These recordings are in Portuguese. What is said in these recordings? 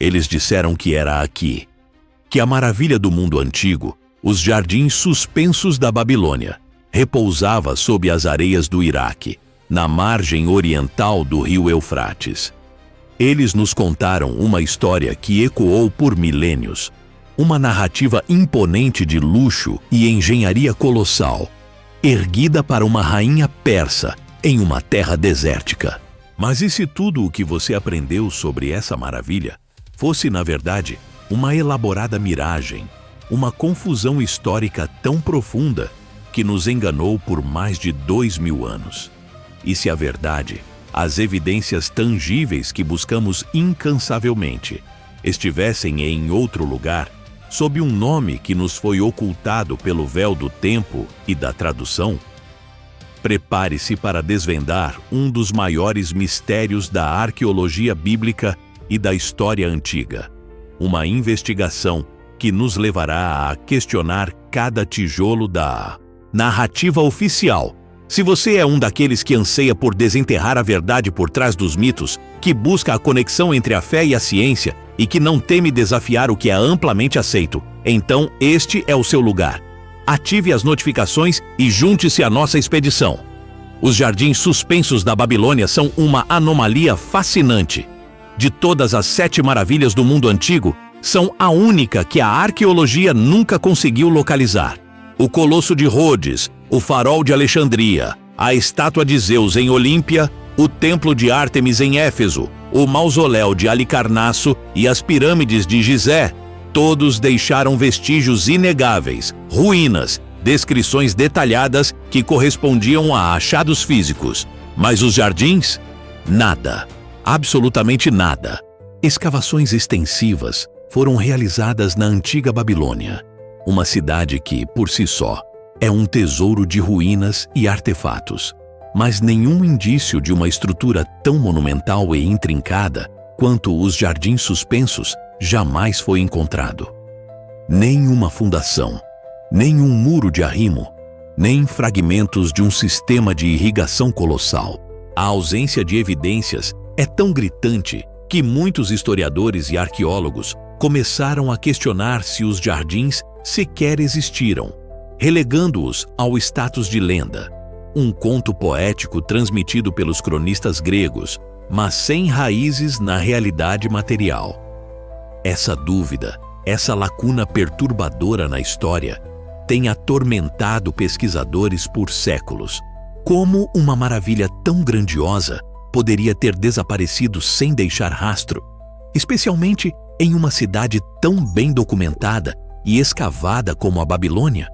Eles disseram que era aqui, que a maravilha do mundo antigo, os jardins suspensos da Babilônia, repousava sob as areias do Iraque, na margem oriental do rio Eufrates. Eles nos contaram uma história que ecoou por milênios, uma narrativa imponente de luxo e engenharia colossal, erguida para uma rainha persa em uma terra desértica. Mas e se tudo o que você aprendeu sobre essa maravilha fosse, na verdade, uma elaborada miragem, uma confusão histórica tão profunda que nos enganou por mais de 2000 anos? E se a verdade, as evidências tangíveis que buscamos incansavelmente, estivessem em outro lugar, sob um nome que nos foi ocultado pelo véu do tempo e da tradução? Prepare-se para desvendar um dos maiores mistérios da arqueologia bíblica e da história antiga. Uma investigação que nos levará a questionar cada tijolo da narrativa oficial. Se você é um daqueles que anseia por desenterrar a verdade por trás dos mitos, que busca a conexão entre a fé e a ciência e que não teme desafiar o que é amplamente aceito, então este é o seu lugar. Ative as notificações e junte-se à nossa expedição. Os jardins suspensos da Babilônia são uma anomalia fascinante. De todas as 7 maravilhas do mundo antigo, são a única que a arqueologia nunca conseguiu localizar. O Colosso de Rhodes, o Farol de Alexandria, a estátua de Zeus em Olímpia, o Templo de Ártemis em Éfeso, o Mausoléu de Halicarnasso e as Pirâmides de Gizé, todos deixaram vestígios inegáveis, ruínas, descrições detalhadas que correspondiam a achados físicos. Mas os jardins? Nada. Absolutamente nada. Escavações extensivas foram realizadas na antiga Babilônia, uma cidade que, por si só, é um tesouro de ruínas e artefatos, mas nenhum indício de uma estrutura tão monumental e intrincada quanto os jardins suspensos jamais foi encontrado. Nem uma fundação, nem um muro de arrimo, nem fragmentos de um sistema de irrigação colossal. A ausência de evidências é tão gritante que muitos historiadores e arqueólogos começaram a questionar se os jardins sequer existiram, relegando-os ao status de lenda, um conto poético transmitido pelos cronistas gregos, mas sem raízes na realidade material. Essa dúvida, essa lacuna perturbadora na história, tem atormentado pesquisadores por séculos. Como uma maravilha tão grandiosa poderia ter desaparecido sem deixar rastro, especialmente em uma cidade tão bem documentada e escavada como a Babilônia?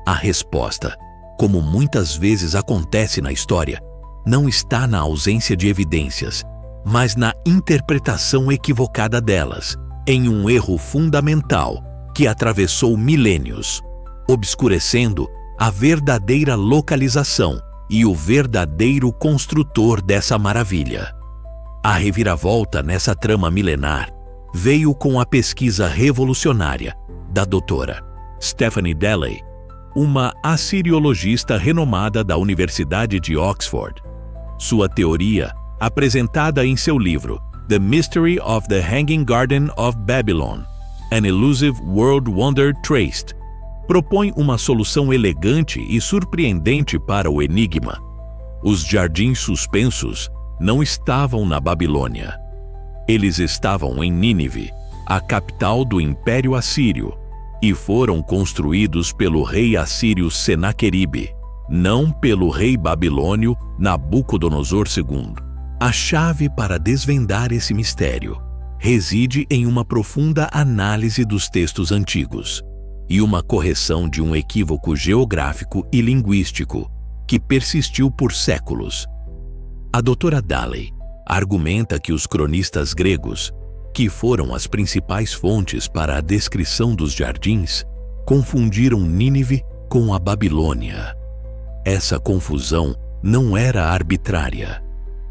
A resposta, como muitas vezes acontece na história, não está na ausência de evidências, mas na interpretação equivocada delas, em um erro fundamental que atravessou milênios, obscurecendo a verdadeira localização e o verdadeiro construtor dessa maravilha. A reviravolta nessa trama milenar veio com a pesquisa revolucionária da doutora Stephanie Dalley, uma assiriologista renomada da Universidade de Oxford. Sua teoria, apresentada em seu livro The Mystery of the Hanging Garden of Babylon, An Elusive World Wonder Traced, propõe uma solução elegante e surpreendente para o enigma. Os jardins suspensos não estavam na Babilônia. Eles estavam em Nínive, a capital do Império Assírio, e foram construídos pelo rei assírio Senaqueribe, não pelo rei babilônio Nabucodonosor II. A chave para desvendar esse mistério reside em uma profunda análise dos textos antigos e uma correção de um equívoco geográfico e linguístico que persistiu por séculos. A doutora Dalley argumenta que os cronistas gregos, que foram as principais fontes para a descrição dos jardins, confundiram Nínive com a Babilônia. Essa confusão não era arbitrária.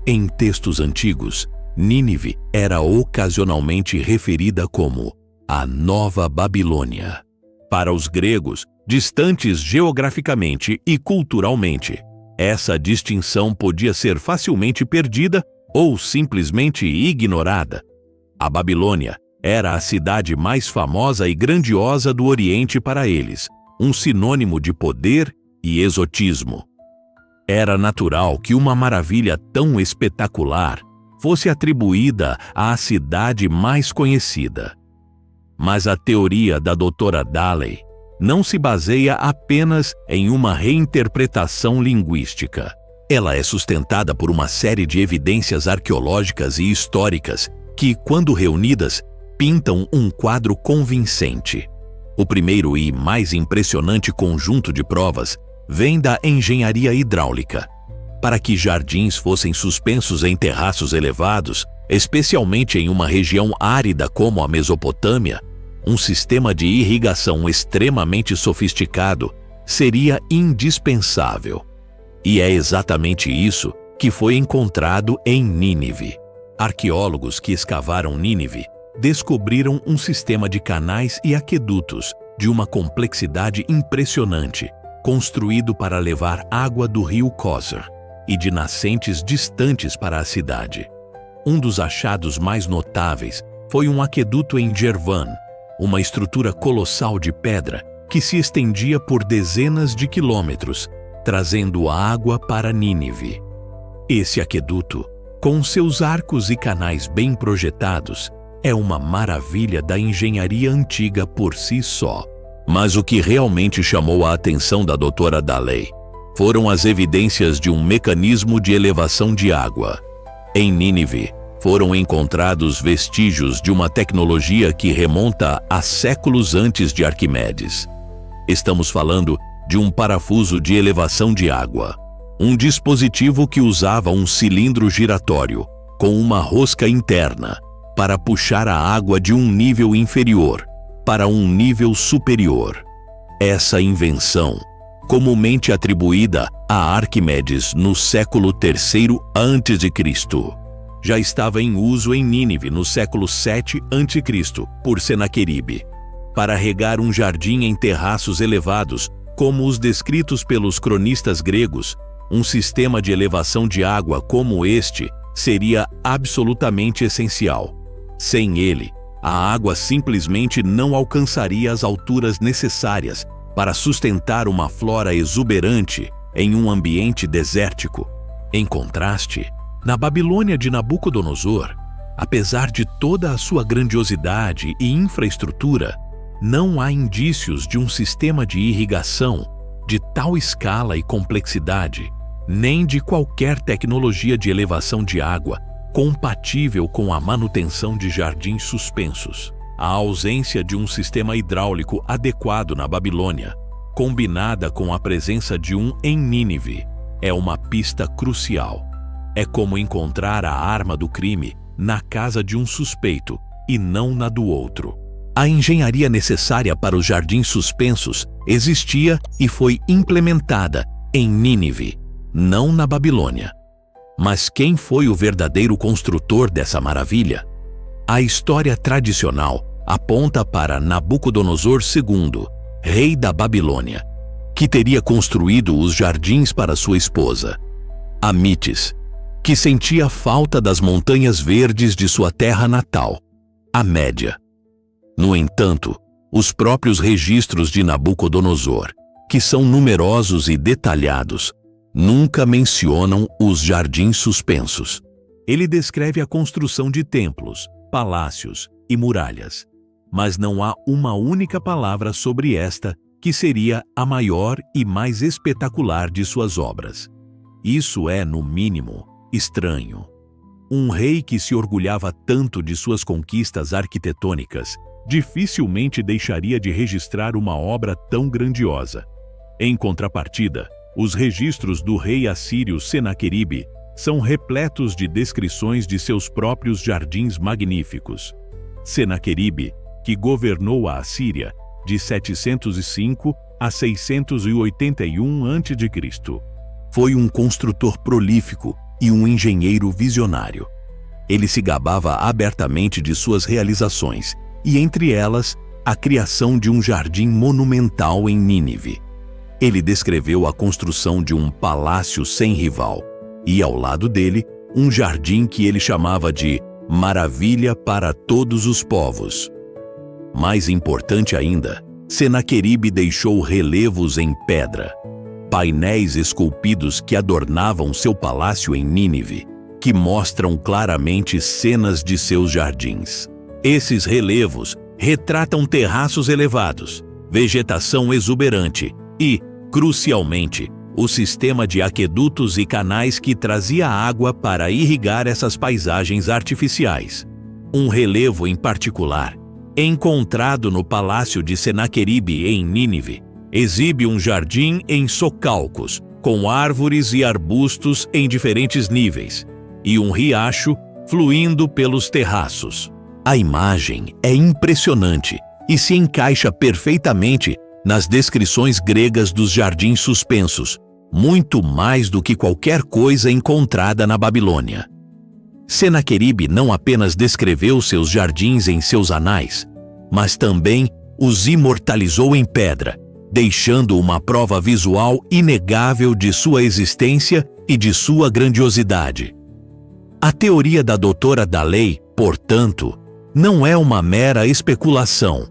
Em textos antigos, Nínive era ocasionalmente referida como a Nova Babilônia. Para os gregos, distantes geograficamente e culturalmente, essa distinção podia ser facilmente perdida ou simplesmente ignorada. A Babilônia era a cidade mais famosa e grandiosa do Oriente para eles, um sinônimo de poder e exotismo. Era natural que uma maravilha tão espetacular fosse atribuída à cidade mais conhecida. Mas a teoria da doutora Dalley não se baseia apenas em uma reinterpretação linguística. Ela é sustentada por uma série de evidências arqueológicas e históricas que, quando reunidas, pintam um quadro convincente. O primeiro e mais impressionante conjunto de provas vem da engenharia hidráulica. Para que jardins fossem suspensos em terraços elevados, especialmente em uma região árida como a Mesopotâmia, um sistema de irrigação extremamente sofisticado seria indispensável. E é exatamente isso que foi encontrado em Nínive. Arqueólogos que escavaram Nínive descobriram um sistema de canais e aquedutos de uma complexidade impressionante, construído para levar água do rio Kosor e de nascentes distantes para a cidade. Um dos achados mais notáveis foi um aqueduto em Jervan, uma estrutura colossal de pedra que se estendia por dezenas de quilômetros, trazendo água para Nínive. Esse aqueduto, com seus arcos e canais bem projetados, é uma maravilha da engenharia antiga por si só. Mas o que realmente chamou a atenção da doutora Dalley foram as evidências de um mecanismo de elevação de água. Em Nínive, foram encontrados vestígios de uma tecnologia que remonta a séculos antes de Arquimedes. Estamos falando de um parafuso de elevação de água, um dispositivo que usava um cilindro giratório com uma rosca interna para puxar a água de um nível inferior para um nível superior. Essa invenção, comumente atribuída a Arquimedes no século III a.C., já estava em uso em Nínive no século VII a.C. por Senaqueribe, para regar um jardim em terraços elevados, como os descritos pelos cronistas gregos. Um sistema de elevação de água como este seria absolutamente essencial. Sem ele, a água simplesmente não alcançaria as alturas necessárias para sustentar uma flora exuberante em um ambiente desértico. Em contraste, na Babilônia de Nabucodonosor, apesar de toda a sua grandiosidade e infraestrutura, não há indícios de um sistema de irrigação de tal escala e complexidade, nem de qualquer tecnologia de elevação de água compatível com a manutenção de jardins suspensos. A ausência de um sistema hidráulico adequado na Babilônia, combinada com a presença de um em Nínive, é uma pista crucial. É como encontrar a arma do crime na casa de um suspeito e não na do outro. A engenharia necessária para os jardins suspensos existia e foi implementada em Nínive, não na Babilônia. Mas quem foi o verdadeiro construtor dessa maravilha? A história tradicional aponta para Nabucodonosor II, rei da Babilônia, que teria construído os jardins para sua esposa, Amites, que sentia falta das montanhas verdes de sua terra natal, a Média. No entanto, os próprios registros de Nabucodonosor, que são numerosos e detalhados, nunca mencionam os jardins suspensos. Ele descreve a construção de templos, palácios e muralhas, mas não há uma única palavra sobre esta, que seria a maior e mais espetacular de suas obras. Isso é, no mínimo, estranho. Um rei que se orgulhava tanto de suas conquistas arquitetônicas dificilmente deixaria de registrar uma obra tão grandiosa. Em contrapartida, os registros do rei assírio Senaqueribe são repletos de descrições de seus próprios jardins magníficos. Senaqueribe, que governou a Assíria de 705 a 681 a.C., foi um construtor prolífico e um engenheiro visionário. Ele se gabava abertamente de suas realizações, e entre elas, a criação de um jardim monumental em Nínive. Ele descreveu a construção de um palácio sem rival, e ao lado dele, um jardim que ele chamava de maravilha para todos os povos. Mais importante ainda, Senaqueribe deixou relevos em pedra, painéis esculpidos que adornavam seu palácio em Nínive, que mostram claramente cenas de seus jardins. Esses relevos retratam terraços elevados, vegetação exuberante e, crucialmente, o sistema de aquedutos e canais que trazia água para irrigar essas paisagens artificiais. Um relevo em particular, encontrado no palácio de Senaqueribe em Nínive, exibe um jardim em socalcos, com árvores e arbustos em diferentes níveis, e um riacho fluindo pelos terraços. A imagem é impressionante e se encaixa perfeitamente nas descrições gregas dos jardins suspensos, muito mais do que qualquer coisa encontrada na Babilônia. Senaqueribe não apenas descreveu seus jardins em seus anais, mas também os imortalizou em pedra, deixando uma prova visual inegável de sua existência e de sua grandiosidade. A teoria da doutora Dalley, portanto, não é uma mera especulação.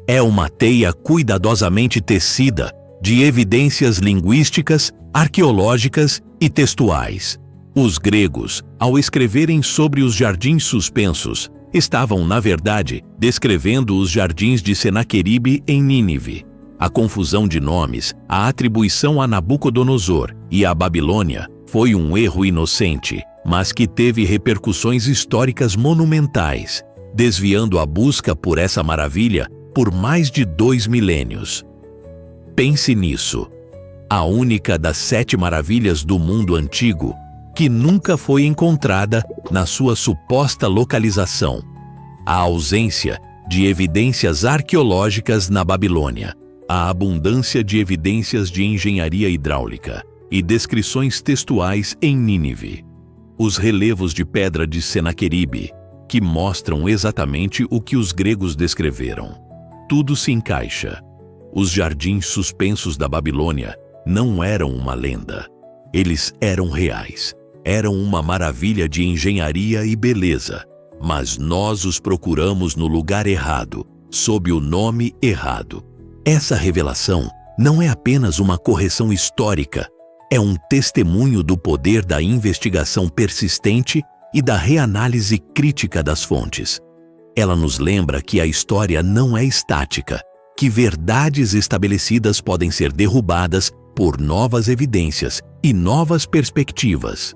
É uma teia cuidadosamente tecida de evidências linguísticas, arqueológicas e textuais. Os gregos, ao escreverem sobre os jardins suspensos, estavam, na verdade, descrevendo os jardins de Senaqueribe em Nínive. A confusão de nomes, a atribuição a Nabucodonosor e a Babilônia foi um erro inocente, mas que teve repercussões históricas monumentais, desviando a busca por essa maravilha por mais de 2 milênios. Pense nisso. A única das 7 maravilhas do mundo antigo que nunca foi encontrada na sua suposta localização. A ausência de evidências arqueológicas na Babilônia, a abundância de evidências de engenharia hidráulica e descrições textuais em Nínive. Os relevos de pedra de Senaqueribe, que mostram exatamente o que os gregos descreveram. Tudo se encaixa. Os jardins suspensos da Babilônia não eram uma lenda. Eles eram reais. Eram uma maravilha de engenharia e beleza. Mas nós os procuramos no lugar errado, sob o nome errado. Essa revelação não é apenas uma correção histórica, é um testemunho do poder da investigação persistente e da reanálise crítica das fontes. Ela nos lembra que a história não é estática, que verdades estabelecidas podem ser derrubadas por novas evidências e novas perspectivas.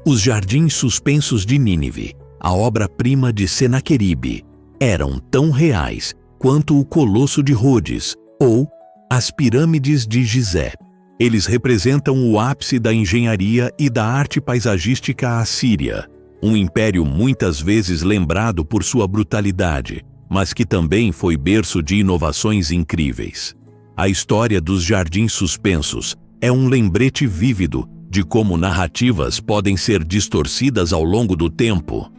Os jardins suspensos de Nínive, a obra-prima de Senaqueribe, eram tão reais quanto o Colosso de Rhodes ou as pirâmides de Gizé. Eles representam o ápice da engenharia e da arte paisagística assíria, um império muitas vezes lembrado por sua brutalidade, mas que também foi berço de inovações incríveis. A história dos jardins suspensos é um lembrete vívido de como narrativas podem ser distorcidas ao longo do tempo.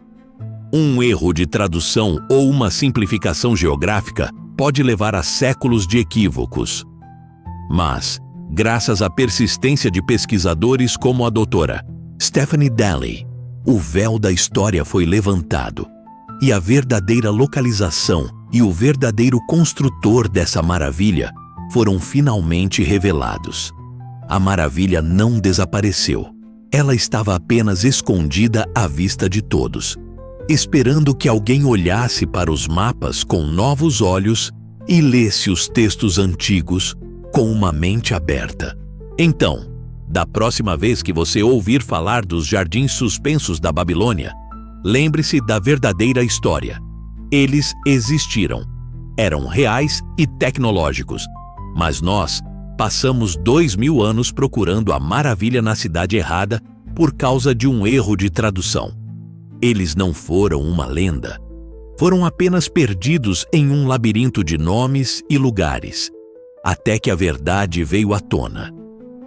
Um erro de tradução ou uma simplificação geográfica pode levar a séculos de equívocos. Mas, graças à persistência de pesquisadores como a doutora Stephanie Dalley, o véu da história foi levantado, e a verdadeira localização e o verdadeiro construtor dessa maravilha foram finalmente revelados. A maravilha não desapareceu. Ela estava apenas escondida à vista de todos, esperando que alguém olhasse para os mapas com novos olhos e lesse os textos antigos com uma mente aberta. Então, da próxima vez que você ouvir falar dos jardins suspensos da Babilônia, lembre-se da verdadeira história. Eles existiram, eram reais e tecnológicos, mas nós passamos 2000 anos procurando a maravilha na cidade errada por causa de um erro de tradução. Eles não foram uma lenda. Foram apenas perdidos em um labirinto de nomes e lugares, até que a verdade veio à tona.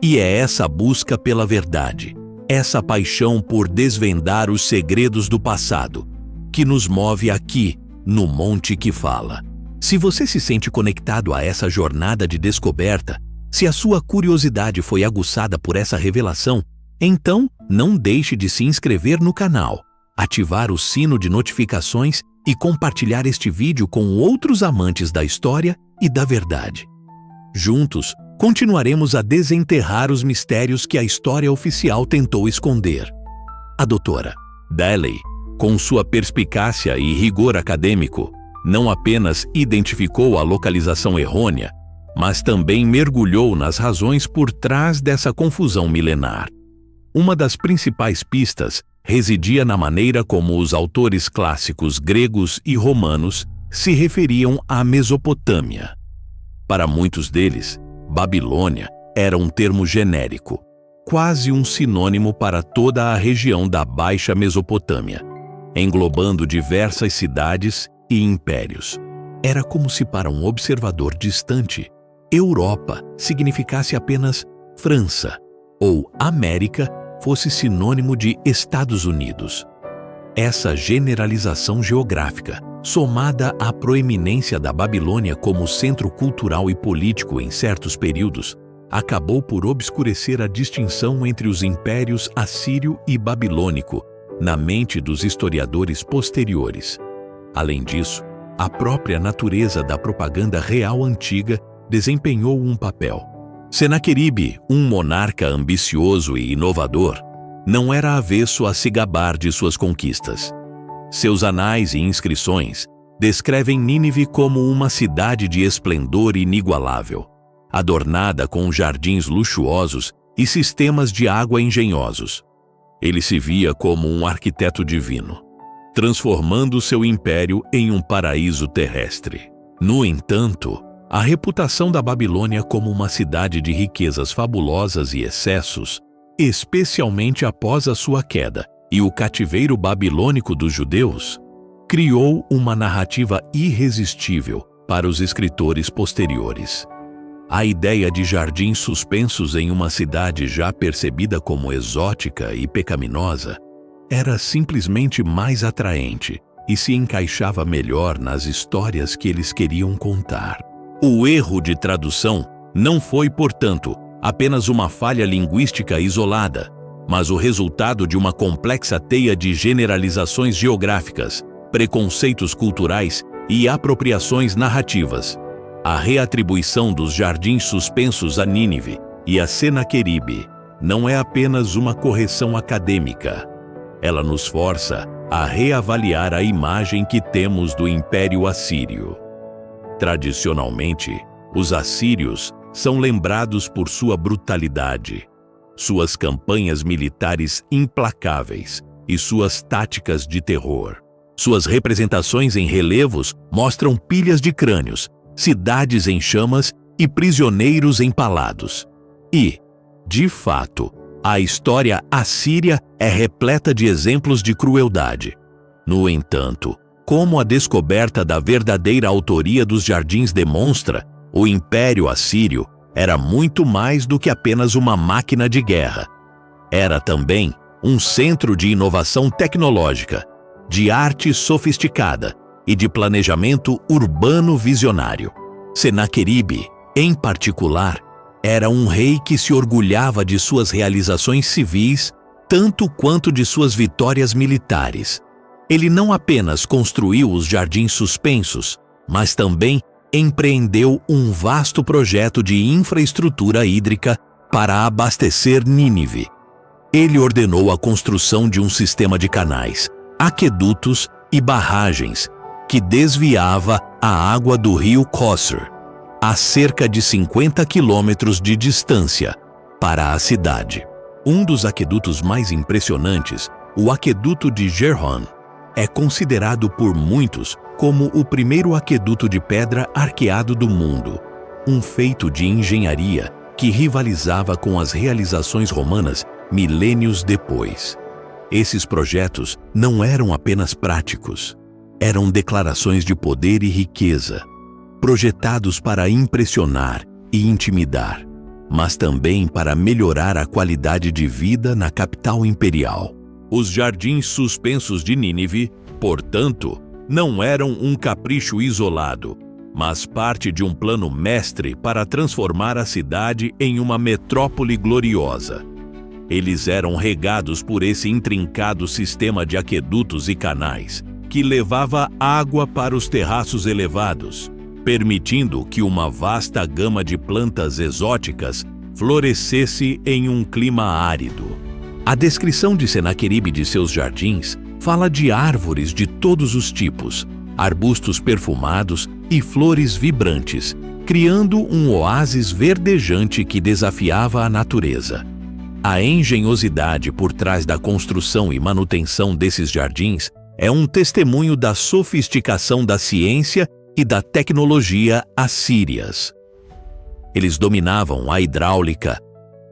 E é essa busca pela verdade, essa paixão por desvendar os segredos do passado, que nos move aqui, no Monte que Fala. Se você se sente conectado a essa jornada de descoberta, se a sua curiosidade foi aguçada por essa revelação, então não deixe de se inscrever no canal. ativar o sino de notificações e compartilhar este vídeo com outros amantes da história e da verdade. Juntos, continuaremos a desenterrar os mistérios que a história oficial tentou esconder. A doutora Daly, com sua perspicácia e rigor acadêmico, não apenas identificou a localização errônea, mas também mergulhou nas razões por trás dessa confusão milenar. Uma das principais pistas residia na maneira como os autores clássicos gregos e romanos se referiam à Mesopotâmia. Para muitos deles, Babilônia era um termo genérico, quase um sinônimo para toda a região da Baixa Mesopotâmia, englobando diversas cidades e impérios. Era como se para um observador distante, Europa significasse apenas França, ou América fosse sinônimo de Estados Unidos. Essa generalização geográfica, somada à proeminência da Babilônia como centro cultural e político em certos períodos, acabou por obscurecer a distinção entre os impérios assírio e babilônico na mente dos historiadores posteriores. Além disso, a própria natureza da propaganda real antiga desempenhou um papel. Senaqueribe, um monarca ambicioso e inovador, não era avesso a se gabar de suas conquistas. Seus anais e inscrições descrevem Nínive como uma cidade de esplendor inigualável, adornada com jardins luxuosos e sistemas de água engenhosos. Ele se via como um arquiteto divino, transformando seu império em um paraíso terrestre. No entanto, a reputação da Babilônia como uma cidade de riquezas fabulosas e excessos, especialmente após a sua queda e o cativeiro babilônico dos judeus, criou uma narrativa irresistível para os escritores posteriores. A ideia de jardins suspensos em uma cidade já percebida como exótica e pecaminosa era simplesmente mais atraente e se encaixava melhor nas histórias que eles queriam contar. O erro de tradução não foi, portanto, apenas uma falha linguística isolada, mas o resultado de uma complexa teia de generalizações geográficas, preconceitos culturais e apropriações narrativas. A reatribuição dos jardins suspensos a Nínive e a Senaqueribe não é apenas uma correção acadêmica. Ela nos força a reavaliar a imagem que temos do Império Assírio. Tradicionalmente, os assírios são lembrados por sua brutalidade, suas campanhas militares implacáveis e suas táticas de terror. Suas representações em relevos mostram pilhas de crânios, cidades em chamas e prisioneiros empalados. E, de fato, a história assíria é repleta de exemplos de crueldade. No entanto, como a descoberta da verdadeira autoria dos jardins demonstra, o Império Assírio era muito mais do que apenas uma máquina de guerra. Era também um centro de inovação tecnológica, de arte sofisticada e de planejamento urbano visionário. Senaqueribe, em particular, era um rei que se orgulhava de suas realizações civis tanto quanto de suas vitórias militares. Ele não apenas construiu os jardins suspensos, mas também empreendeu um vasto projeto de infraestrutura hídrica para abastecer Nínive. Ele ordenou a construção de um sistema de canais, aquedutos e barragens que desviava a água do rio Qussr, a cerca de 50 quilômetros de distância, para a cidade. Um dos aquedutos mais impressionantes, o Aqueduto de Gerhon, é considerado por muitos como o primeiro aqueduto de pedra arqueado do mundo, um feito de engenharia que rivalizava com as realizações romanas milênios depois. Esses projetos não eram apenas práticos, eram declarações de poder e riqueza, projetados para impressionar e intimidar, mas também para melhorar a qualidade de vida na capital imperial. Os jardins suspensos de Nínive, portanto, não eram um capricho isolado, mas parte de um plano mestre para transformar a cidade em uma metrópole gloriosa. Eles eram regados por esse intrincado sistema de aquedutos e canais, que levava água para os terraços elevados, permitindo que uma vasta gama de plantas exóticas florescesse em um clima árido. A descrição de Senaqueribe e de seus jardins fala de árvores de todos os tipos, arbustos perfumados e flores vibrantes, criando um oásis verdejante que desafiava a natureza. A engenhosidade por trás da construção e manutenção desses jardins é um testemunho da sofisticação da ciência e da tecnologia assírias. Eles dominavam a hidráulica,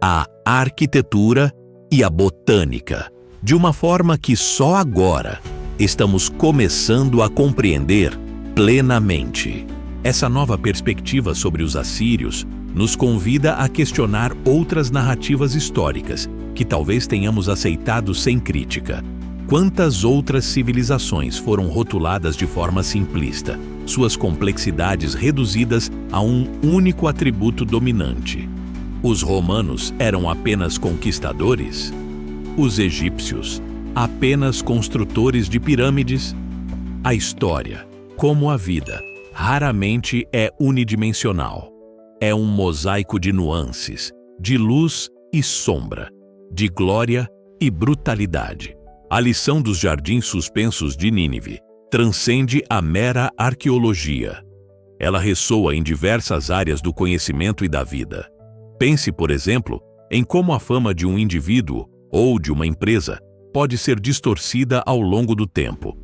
a arquitetura e a botânica, de uma forma que só agora estamos começando a compreender plenamente. Essa nova perspectiva sobre os assírios nos convida a questionar outras narrativas históricas que talvez tenhamos aceitado sem crítica. Quantas outras civilizações foram rotuladas de forma simplista, suas complexidades reduzidas a um único atributo dominante? Os romanos eram apenas conquistadores? Os egípcios, apenas construtores de pirâmides? A história, como a vida, raramente é unidimensional. É um mosaico de nuances, de luz e sombra, de glória e brutalidade. A lição dos jardins suspensos de Nínive transcende a mera arqueologia. Ela ressoa em diversas áreas do conhecimento e da vida. Pense, por exemplo, em como a fama de um indivíduo ou de uma empresa pode ser distorcida ao longo do tempo.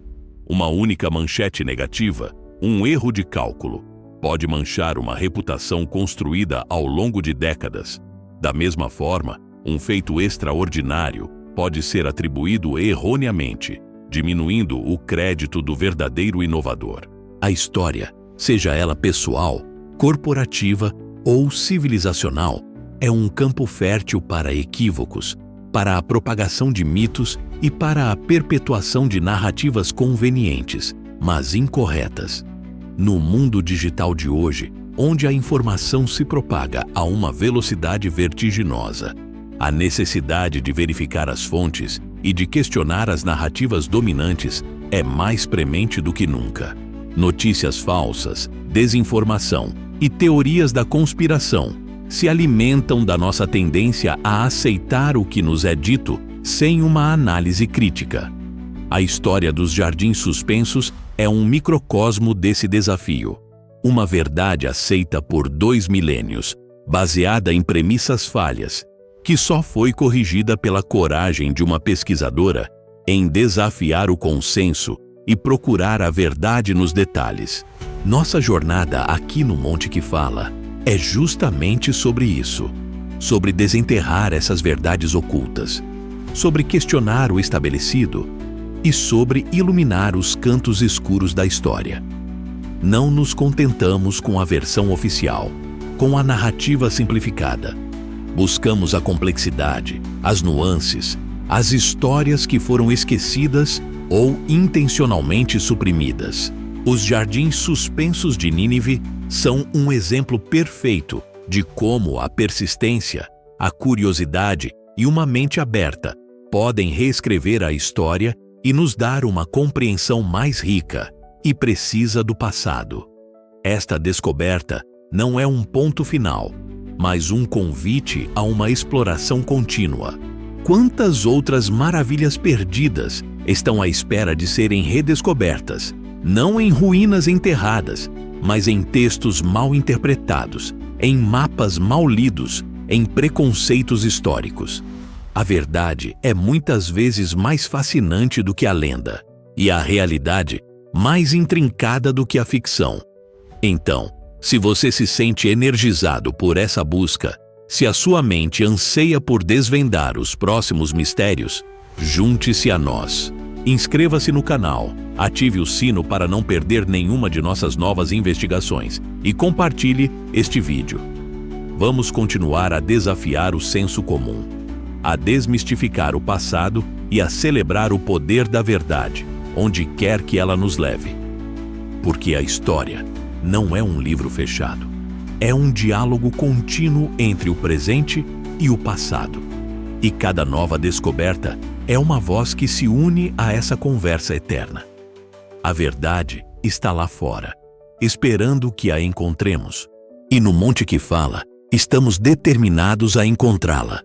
Uma única manchete negativa, um erro de cálculo, pode manchar uma reputação construída ao longo de décadas. Da mesma forma, um feito extraordinário pode ser atribuído erroneamente, diminuindo o crédito do verdadeiro inovador. A história, seja ela pessoal, corporativa ou civilizacional, é um campo fértil para equívocos, para a propagação de mitos e para a perpetuação de narrativas convenientes, mas incorretas. No mundo digital de hoje, onde a informação se propaga a uma velocidade vertiginosa, a necessidade de verificar as fontes e de questionar as narrativas dominantes é mais premente do que nunca. Notícias falsas, desinformação e teorias da conspiração se alimentam da nossa tendência a aceitar o que nos é dito sem uma análise crítica. A história dos jardins suspensos é um microcosmo desse desafio. Uma verdade aceita por 2 milênios, baseada em premissas falhas, que só foi corrigida pela coragem de uma pesquisadora em desafiar o consenso e procurar a verdade nos detalhes. Nossa jornada aqui no Monte que Fala é justamente sobre isso, sobre desenterrar essas verdades ocultas, sobre questionar o estabelecido e sobre iluminar os cantos escuros da história. Não nos contentamos com a versão oficial, com a narrativa simplificada. Buscamos a complexidade, as nuances, as histórias que foram esquecidas ou intencionalmente suprimidas. Os jardins suspensos de Nínive são um exemplo perfeito de como a persistência, a curiosidade e uma mente aberta podem reescrever a história e nos dar uma compreensão mais rica e precisa do passado. Esta descoberta não é um ponto final, mas um convite a uma exploração contínua. Quantas outras maravilhas perdidas estão à espera de serem redescobertas, não em ruínas enterradas, mas em textos mal interpretados, em mapas mal lidos, em preconceitos históricos. A verdade é muitas vezes mais fascinante do que a lenda, e a realidade mais intrincada do que a ficção. Então, se você se sente energizado por essa busca, se a sua mente anseia por desvendar os próximos mistérios, junte-se a nós. Inscreva-se no canal, ative o sino para não perder nenhuma de nossas novas investigações e compartilhe este vídeo. Vamos continuar a desafiar o senso comum, a desmistificar o passado e a celebrar o poder da verdade, onde quer que ela nos leve. Porque a história não é um livro fechado, é um diálogo contínuo entre o presente e o passado. E cada nova descoberta é uma voz que se une a essa conversa eterna. A verdade está lá fora, esperando que a encontremos. E no Monte que Fala, estamos determinados a encontrá-la.